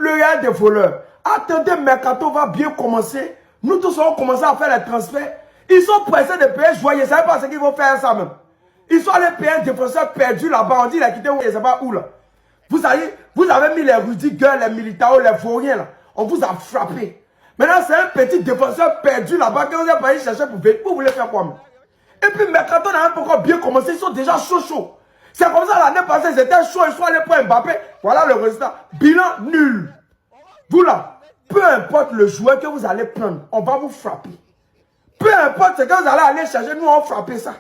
le Real des voleurs. Attendez, Mercato va bien commencer. Nous tous allons commencer à faire les transferts. Ils sont pressés de payer joueurs. Ils ne savent pas ce qu'ils vont faire ça même. Ils sont allés payer un défenseur perdu là-bas. On dit qu'il a quitté où, je ne sais pas où là. Vous avez mis les Rudiger, les Militao, les Vauriens là. On vous a frappé. Maintenant, c'est un petit défenseur perdu là-bas que vous avez pas allé chercher pour payer. Vous voulez faire quoi même? Et puis, Mercato n'a même pas encore bien commencé. Ils sont déjà chauds. C'est comme ça l'année passée, ils étaient chauds. Ils sont allés pour Mbappé. Voilà le résultat. Bilan nul. Vous là, peu importe le joueur que vous allez prendre, on va vous frapper. Peu importe ce que vous allez aller chercher, nous on va frapper ça.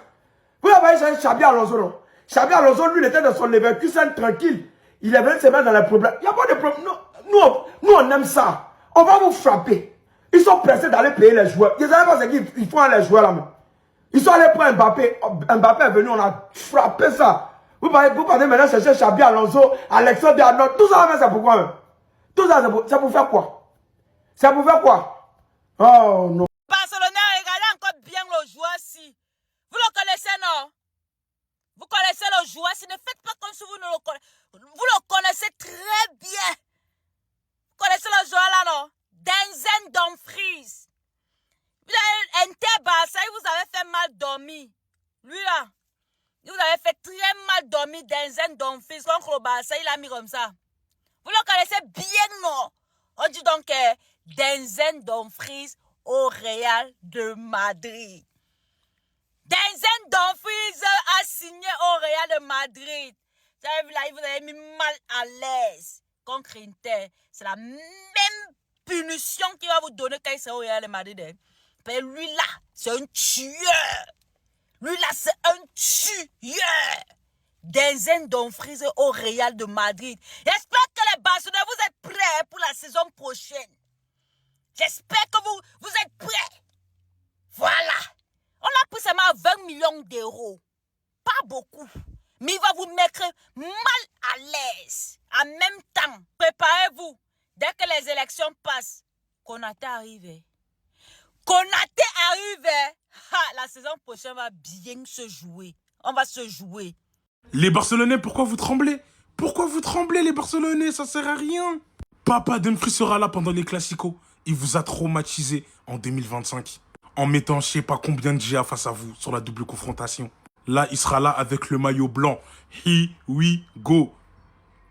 Vous avez allé chercher Xabi Alonso, non? Xabi Alonso, lui, il était dans son Leverkusen tranquille. Il est venu se mettre dans les problèmes. Il n'y a pas de problème. Nous, on aime ça. On va vous frapper. Ils sont pressés d'aller payer les joueurs. Ils ne savent pas ce qu'ils font à les joueurs là-même. Ils sont allés pour Mbappé. Mbappé est venu, on a frappé ça. Vous partez maintenant chercher Xabi Alonso, Alexandre Arnold. Tout ça, c'est pourquoi même? Tout ça, c'est pour faire quoi? C'est pour faire quoi? Oh non. Barcelone, regardez encore bien le joueur-ci. Vous le connaissez, non? Vous connaissez le joueur-ci. Ne faites pas comme si vous ne le connaissez. Vous le connaissez très bien. Vous connaissez le joueur-là, non? Denzel Dumfries. Vous avez Inter-Barça, il vous avez fait mal dormir. Lui, là, il vous avez fait très mal dormir. Denzel Dumfries, contre le Barça, il a mis comme ça. Vous le connaissez bien, non? On dit donc Denzel Dumfries au Real de Madrid. Denzel Dumfries a signé au Real de Madrid. Vous avez vu là, il vous avez mis mal à l'aise contre Inter. C'est la même punition qu'il va vous donner quand il sera au Real de Madrid. Mais lui là, c'est un tueur. Lui là, c'est un tueur. Denzel Dumfries au Real de Madrid. J'espère que les Barcelonais, vous êtes prêts pour la saison prochaine. J'espère que vous êtes prêts. Voilà. On a pris seulement 20 millions d'euros. Pas beaucoup. Mais il va vous mettre mal à l'aise. En même temps, préparez-vous. Dès que les élections passent, Konaté arrive. Konaté arrive. La saison prochaine va bien se jouer. On va se jouer. Les Barcelonais, pourquoi vous tremblez? Pourquoi vous tremblez, les Barcelonais? Ça sert à rien. Papa Dumfries sera là pendant les Classicos. Il vous a traumatisé en 2025. En mettant je sais pas combien de GA face à vous sur la double confrontation. Là, il sera là avec le maillot blanc. Here we go.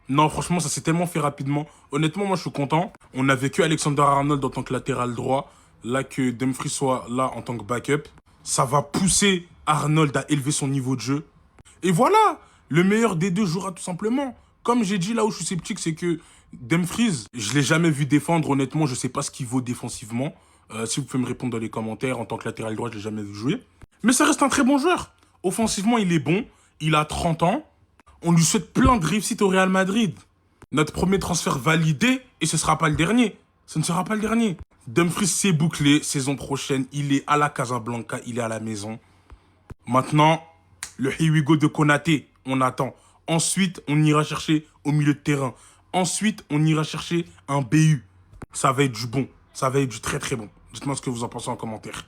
Non, franchement, ça s'est tellement fait rapidement. Honnêtement, moi, je suis content. On a vécu Alexander-Arnold en tant que latéral droit. Là, que Dumfries soit là en tant que backup. Ça va pousser Arnold à élever son niveau de jeu. Et voilà, le meilleur des deux jouera tout simplement. Comme j'ai dit, là où je suis sceptique, c'est que Dumfries, je ne l'ai jamais vu défendre. Honnêtement, je ne sais pas ce qu'il vaut défensivement. Si vous pouvez me répondre dans les commentaires, en tant que latéral droit, je ne l'ai jamais vu jouer. Mais ça reste un très bon joueur. Offensivement, il est bon. Il a 30 ans. On lui souhaite plein de réussite au Real Madrid. Notre premier transfert validé, et ce ne sera pas le dernier. Ce ne sera pas le dernier. Dumfries, c'est bouclé. Saison prochaine, il est à la Casablanca, il est à la maison. Maintenant, le here we go de Konaté, on attend. Ensuite, on ira chercher au milieu de terrain. Ensuite, on ira chercher un BU. Ça va être du bon. Ça va être du très très bon. Dites-moi ce que vous en pensez en commentaire.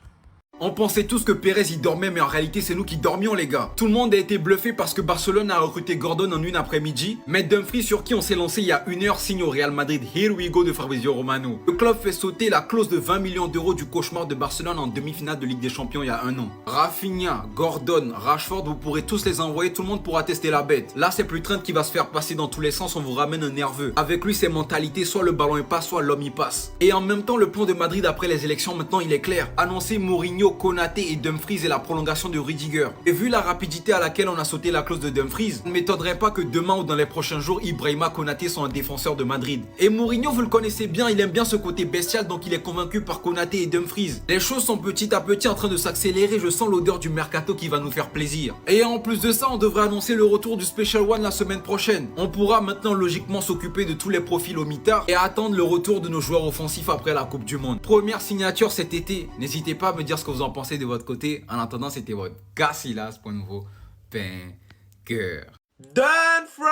On pensait tous que Pérez y dormait, mais en réalité c'est nous qui dormions les gars. Tout le monde a été bluffé parce que Barcelone a recruté Gordon en une après-midi. Mais Dumfries, sur qui on s'est lancé il y a 1 heure, signe au Real Madrid. Here we go de Fabrizio Romano. Le club fait sauter la clause de 20 millions d'euros du cauchemar de Barcelone en demi-finale de Ligue des Champions il y a 1 an. Rafinha, Gordon, Rashford, vous pourrez tous les envoyer, tout le monde pourra tester la bête. Là c'est plus Trent qui va se faire passer dans tous les sens, on vous ramène un nerveux. Avec lui c'est mentalité, soit le ballon il passe, soit l'homme y passe. Et en même temps le plan de Madrid après les élections maintenant il est clair. Annoncer Mourinho, Konaté et Dumfries et la prolongation de Rudiger. Et vu la rapidité à laquelle on a sauté la clause de Dumfries, on ne m'étonnerait pas que demain ou dans les prochains jours, Ibrahima Konaté soit un défenseur de Madrid. Et Mourinho, vous le connaissez bien, il aime bien ce côté bestial, donc il est convaincu par Konaté et Dumfries. Les choses sont petit à petit en train de s'accélérer, je sens l'odeur du mercato qui va nous faire plaisir. Et en plus de ça, on devrait annoncer le retour du Special One la semaine prochaine. On pourra maintenant logiquement s'occuper de tous les profils au mitard et attendre le retour de nos joueurs offensifs après la Coupe du Monde. Première signature cet été, n'hésitez pas à me dire ce que vous en pensez de votre côté. En attendant, c'était votre Casillas pour un nouveau Banger. Dumfries.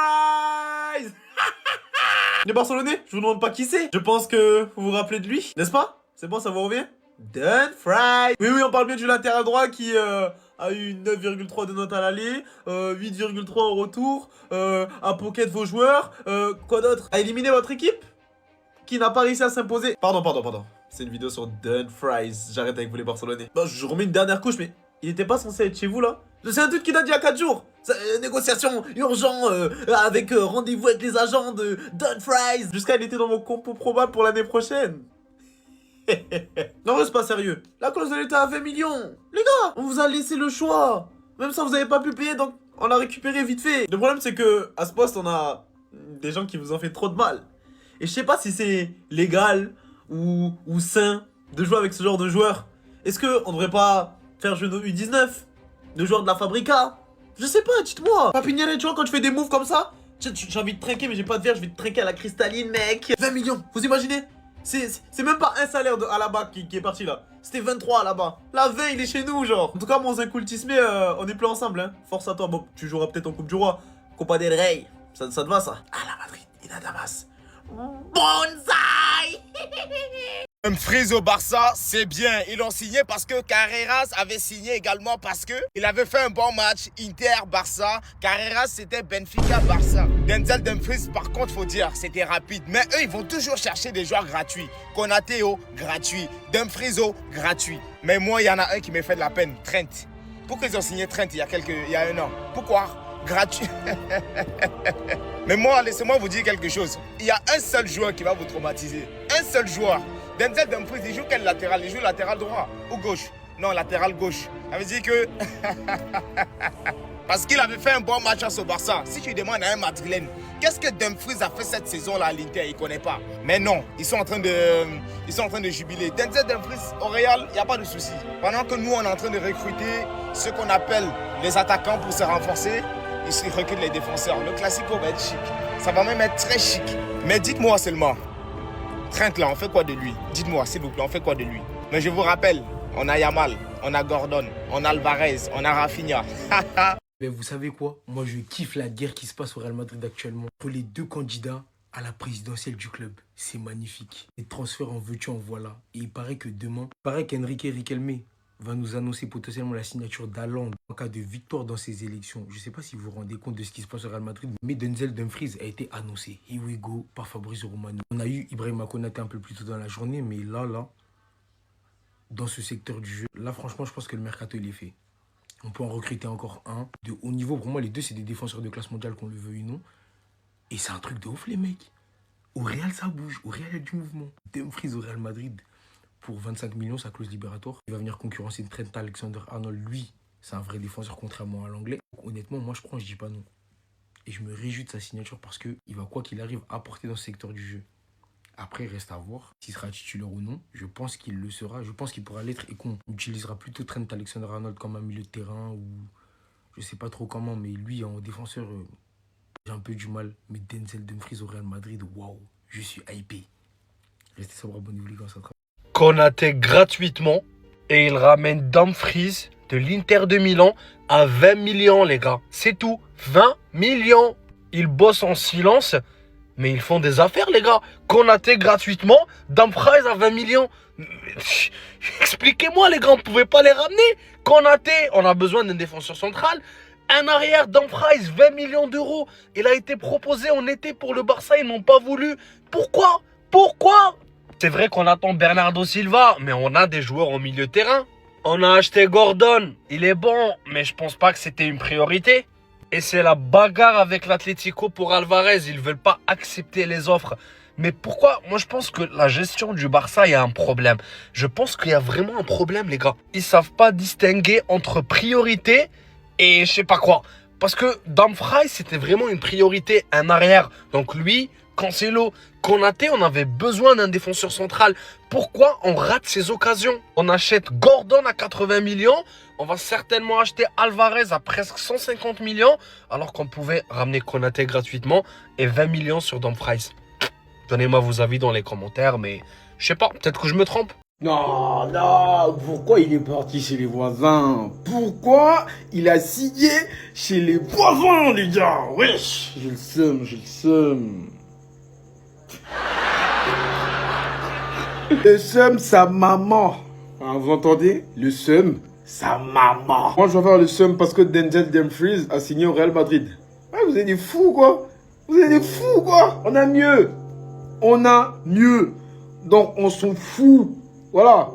Les Barcelonais, je vous demande pas qui c'est. Je pense que vous vous rappelez de lui, n'est-ce pas? C'est bon, ça vous revient? Dumfries. Oui, on parle bien du latéral droit qui a eu 9,3 de note à l'aller, 8,3 au retour, a pocket vos joueurs, quoi d'autre? A éliminé votre équipe? qui n'a pas réussi à s'imposer. Pardon. C'est une vidéo sur Dumfries. J'arrête avec vous les Barcelonais. Bon, je remets une dernière couche, mais il était pas censé être chez vous là? C'est un truc qui date d'il y a 4 jours. Négociation urgent avec rendez-vous avec les agents de Dumfries. Jusqu'à il était dans mon compo probable pour l'année prochaine. Non, mais c'est pas sérieux. La clause de l'État à 20 millions. Les gars, on vous a laissé le choix. Même ça, vous avez pas pu payer, donc on l'a récupéré vite fait. Le problème, c'est que à ce poste, on a des gens qui vous ont fait trop de mal. Et je sais pas si c'est légal ou sain de jouer avec ce genre de joueurs. Est-ce qu'on devrait pas faire jouer nos U19, nos joueurs de la Fabrica? Je sais pas, dites-moi. Papinian, tu vois, quand tu fais des moves comme ça, j'ai envie de trinquer, mais j'ai pas de verre, je vais te trinquer à la cristalline, mec. 20 millions, vous imaginez? C'est même pas un salaire de Alaba qui est parti là. C'était 23 Alaba. La veille, il est chez nous, genre. En tout cas, mon incultisme, on est plus ensemble, hein. Force à toi. Bon, tu joueras peut-être en Coupe du Roi. Copa del Rey. Ça te va, ça? À la Madrid, il a Damas. Bonsaï. Dumfries au Barça, c'est bien. Ils l'ont signé parce que Carreras avait signé également parce que il avait fait un bon match Inter-Barça. Carreras, c'était Benfica-Barça. Denzel Dumfries, par contre, faut dire, c'était rapide. Mais eux, ils vont toujours chercher des joueurs gratuits. Konaté, gratuit. Dumfries, gratuit. Mais moi, il y en a un qui me fait de la peine. Trent. Pourquoi ils ont signé Trent il y a un an? Pourquoi? Gratuit. Mais moi, laissez-moi vous dire quelque chose. Il y a un seul joueur qui va vous traumatiser. Un seul joueur. Denzel Dumfries, il joue quel latéral? Il joue latéral droit ou gauche? Non, latéral gauche. Ça veut dire que... Parce qu'il avait fait un bon match à ce Barça. Si tu demandes à un Madrilène, qu'est-ce que Dumfries a fait cette saison-là à l'Inter? Il ne connaît pas. Mais non, ils sont en train de jubiler. Denzel Dumfries au Real, il n'y a pas de souci. Pendant que nous, on est en train de recruter ce qu'on appelle les attaquants pour se renforcer, ils recrutent les défenseurs. Le Classico va être chic. Ça va même être très chic. Mais dites-moi seulement, Trent là, on fait quoi de lui? Dites-moi s'il vous plaît, on fait quoi de lui? Mais je vous rappelle, on a Yamal, on a Gordon, on a Alvarez, on a Rafinha. Mais vous savez quoi? Moi, je kiffe la guerre qui se passe au Real Madrid actuellement. Pour les deux candidats à la présidentielle du club. C'est magnifique. Les transferts en veux-tu, en voilà. Et il paraît que demain, qu'Enrique Riquelme va nous annoncer potentiellement la signature d'Haaland en cas de victoire dans ces élections. Je ne sais pas si vous vous rendez compte de ce qui se passe au Real Madrid, mais Denzel Dumfries a été annoncé. Here we go, par Fabrizio Romano. On a eu Ibrahima Konaté un peu plus tôt dans la journée, mais là, dans ce secteur du jeu, là, franchement, je pense que le mercato, il est fait. On peut en recruter encore un de haut niveau. Pour moi, les deux, c'est des défenseurs de classe mondiale, qu'on le veuille ou non. Et c'est un truc de ouf, les mecs. Au Real, ça bouge. Au Real, il y a du mouvement. Dumfries au Real Madrid, pour 25 millions, sa clause libératoire. Il va venir concurrencer Trent Alexander-Arnold. Lui, c'est un vrai défenseur, contrairement à l'anglais. Honnêtement, moi, je dis pas non. Et je me réjouis de sa signature parce qu'il va, quoi qu'il arrive, apporter dans ce secteur du jeu. Après, il reste à voir s'il sera titulaire ou non. Je pense qu'il le sera. Je pense qu'il pourra l'être et qu'on utilisera plutôt Trent Alexander-Arnold comme un milieu de terrain ou je sais pas trop comment. Mais lui, en défenseur, j'ai un peu du mal. Mais Denzel Dumfries au Real Madrid, waouh, je suis hypé. Restez sobre, abonnez-vous les gars, ça travaille. Konaté gratuitement et il ramène Dumfries de l'Inter de Milan à 20 millions, les gars. C'est tout. 20 millions. Ils bossent en silence. Mais ils font des affaires, les gars. Konaté gratuitement, Dumfries à 20 millions. Expliquez-moi, les gars, on ne pouvait pas les ramener. Konaté, on a besoin d'un défenseur central. Un arrière, Dumfries, 20 millions d'euros. Il a été proposé en été pour le Barça, ils n'ont pas voulu. Pourquoi? C'est vrai qu'on attend Bernardo Silva, mais on a des joueurs au milieu de terrain. On a acheté Gordon, il est bon, mais je pense pas que c'était une priorité. Et c'est la bagarre avec l'Atlético pour Alvarez. Ils ne veulent pas accepter les offres. Mais pourquoi? Moi, je pense que la gestion du Barça, il y a un problème. Je pense qu'il y a vraiment un problème, les gars. Ils ne savent pas distinguer entre priorité et je sais pas quoi. Parce que Dumfries, c'était vraiment une priorité, un arrière. Donc lui, Cancelo, Konaté, on avait besoin d'un défenseur central. Pourquoi on rate ces occasions? On achète Gordon à 80 millions. On va certainement acheter Alvarez à presque 150 millions. Alors qu'on pouvait ramener Konaté gratuitement et 20 millions sur Dumfries. Donnez-moi vos avis dans les commentaires, mais je sais pas, peut-être que je me trompe. Non, pourquoi il est parti chez les voisins? Pourquoi il a signé chez les voisins, les gars? Wesh, j'ai le seum. Le seum, sa maman. Hein, vous entendez? Le seum, sa maman. Moi, je vais faire le seum parce que Denzel Dumfries a signé au Real Madrid. Ouais, vous êtes des fous, quoi. On a mieux. on a mieux. Donc on s'en fout. Voilà.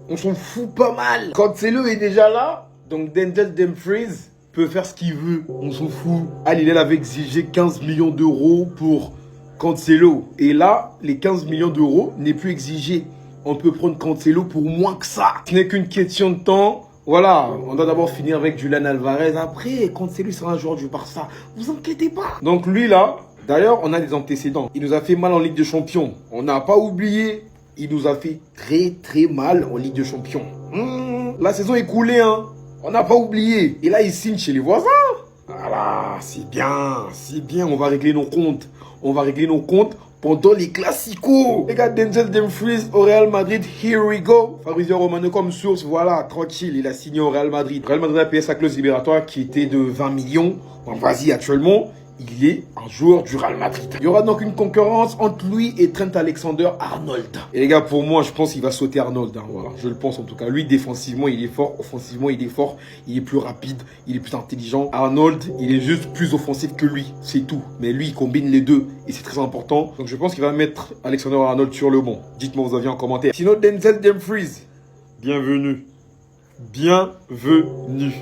On s'en fout pas mal. Cancelo est déjà là. Donc Denzel Dumfries peut faire ce qu'il veut. On s'en fout. Al Hilal avait exigé 15 millions d'euros pour Cancelo. Et là, les 15 millions d'euros n'est plus exigé. On peut prendre Cancelo pour moins que ça. Ce n'est qu'une question de temps. Voilà, on doit d'abord finir avec Julian Alvarez. Après, Cancelo sera un joueur du Barça. Vous inquiétez pas. Donc lui là, d'ailleurs, on a des antécédents. Il nous a fait mal en Ligue des Champions. On n'a pas oublié. Il nous a fait très mal en Ligue des Champions. La saison écoulée, hein. On n'a pas oublié. Et là, il signe chez les voisins. Voilà, c'est bien. On va régler nos comptes. On va régler nos comptes pendant les classicos. Les gars, Denzel Dumfries au Real Madrid, here we go. Fabrizio Romano comme source, voilà, tranquille, il a signé au Real Madrid. Real Madrid a payé sa clause libératoire qui était de 20 millions. Bon, vas-y, actuellement, il est un joueur du Real Madrid. Il y aura donc une concurrence entre lui et Trent Alexander-Arnold. Et les gars, pour moi, je pense qu'il va sauter Arnold. Hein, voilà, je le pense en tout cas. Lui, défensivement, il est fort. Offensivement, il est fort. Il est plus rapide. Il est plus intelligent. Arnold, il est juste plus offensif que lui. C'est tout. Mais lui, il combine les deux. Et c'est très important. Donc, je pense qu'il va mettre Alexander-Arnold sur le banc. Dites-moi vos avis en commentaire. Sinon, Denzel Dumfries, bienvenue. Bienvenue.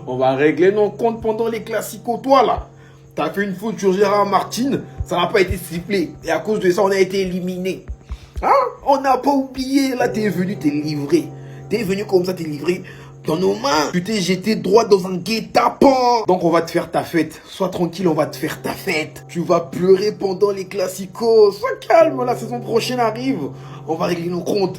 On va régler nos comptes pendant les classicos. Toi là, t'as fait une faute sur Gérard Martin, ça n'a pas été sifflé. Et à cause de ça, on a été éliminé. Hein? On n'a pas oublié. Là, t'es venu, t'es livré. T'es venu comme ça, t'es livré dans nos mains. Tu t'es jeté droit dans un guet-apens. Donc, on va te faire ta fête. Sois tranquille, on va te faire ta fête. Tu vas pleurer pendant les classicos. Sois calme, la saison prochaine arrive. On va régler nos comptes.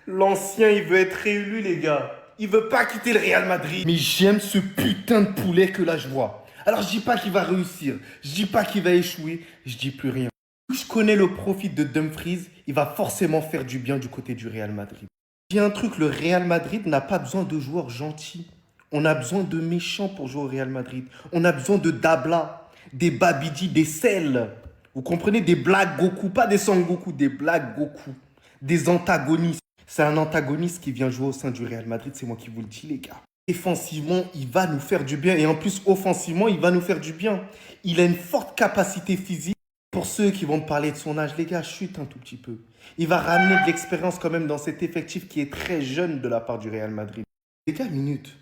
L'ancien, il veut être réélu, les gars. Il veut pas quitter le Real Madrid. Mais j'aime ce putain de poulet que là je vois. Alors je dis pas qu'il va réussir, je dis pas qu'il va échouer, je dis plus rien. Je connais le profil de Dumfries, il va forcément faire du bien du côté du Real Madrid. Il y a un truc, le Real Madrid n'a pas besoin de joueurs gentils. On a besoin de méchants pour jouer au Real Madrid. On a besoin de Dabla, des Babidi, des Cell. Vous comprenez, des Black Goku, pas des Sangoku, des Black Goku, des antagonistes. C'est un antagoniste qui vient jouer au sein du Real Madrid, c'est moi qui vous le dis, les gars. Défensivement, il va nous faire du bien. Et en plus, offensivement, il va nous faire du bien. Il a une forte capacité physique. Pour ceux qui vont me parler de son âge, les gars, chute un tout petit peu. Il va ramener de l'expérience quand même dans cet effectif qui est très jeune de la part du Real Madrid. Les gars, minute.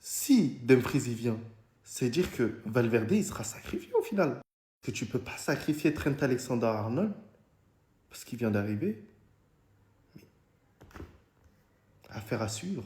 Si Dumfries y vient, c'est dire que Valverde, il sera sacrifié au final. Parce que tu ne peux pas sacrifier Trent Alexander-Arnold parce qu'il vient d'arriver. Affaire à suivre.